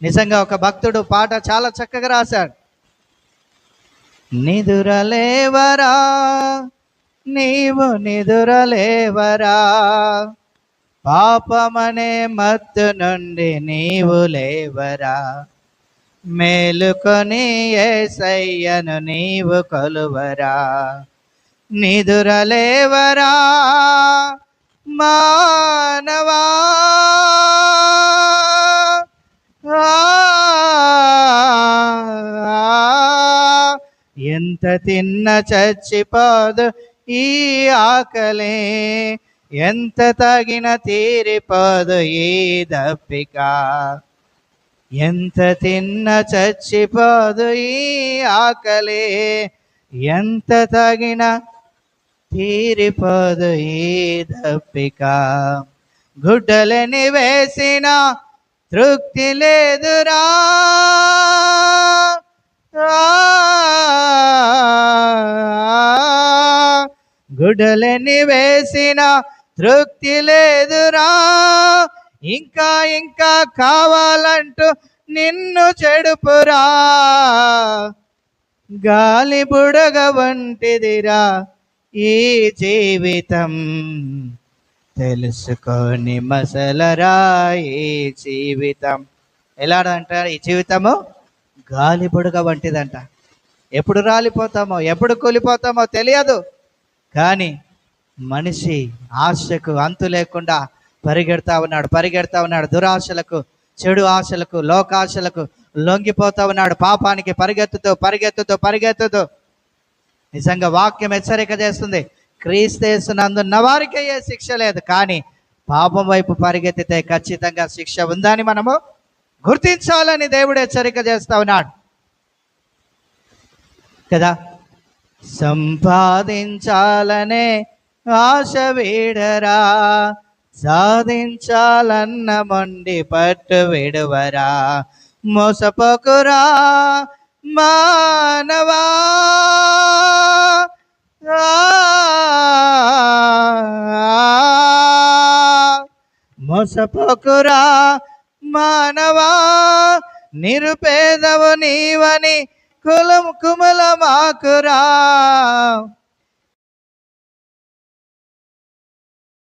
నిజంగా ఒక భక్తుడు పాట చాలా చక్కగా రాశాడు. నిదురలేవరా నీవు నిదురలేవరా, పాపమనే మత్తు నుండి నీవు లేవరా, మేలుకొని యేసయ్యను నీవు కొలువరా. నిదురలేవరా మానవా, ఎంత తిన్న చచ్చిపోదు ఈ ఆకలే, ఎంత తగిన తీరిపోదు ఈ దప్పిక, ఎంత తిన్న చచ్చిపోదు ఈ ఆకలే, ఎంత తగిన తీరిపోదు ఈ దప్పిక. గుడ్డలని వేసిన తృప్తి లేదురా, గుడ్డలని వేసిన తృప్తి లేదురా, ఇంకా ఇంకా కావాలంటూ నిన్ను చెడుపురా, గాలి బుడగ వంటిదిరా ఈ జీవితం, తెలుసుకొని మసలరా ఈ జీవితం. ఎలాడంటారు? ఈ జీవితము గాలి బుడగ వంటిదంట. ఎప్పుడు రాలిపోతామో ఎప్పుడు కూలిపోతామో తెలియదు. కానీ మనిషి ఆశకు అంతు లేకుండా పరిగెడతా ఉన్నాడు. దురాశలకు, చెడు ఆశలకు, లోకాశలకు లొంగిపోతా ఉన్నాడు. పాపానికి పరిగెత్తుతూ నిజంగా వాక్యం హెచ్చరిక చేస్తుంది, క్రీస్తునందున్న వారికి ఏ శిక్ష లేదు, కానీ పాపం వైపు పరిగెత్తితే ఖచ్చితంగా శిక్ష ఉందని మనము గుర్తించాలని దేవుడు హెచ్చరిక చేస్తా ఉన్నాడు కదా. సంపాదించాలనే ఆశ వీడరా, సాధించాలన్న మొండి పట్టు విడువరా, మోసపోకురా మానవా, మోసపోకురా మానవా, నిరుపేదవు నీవని కులమాకురా,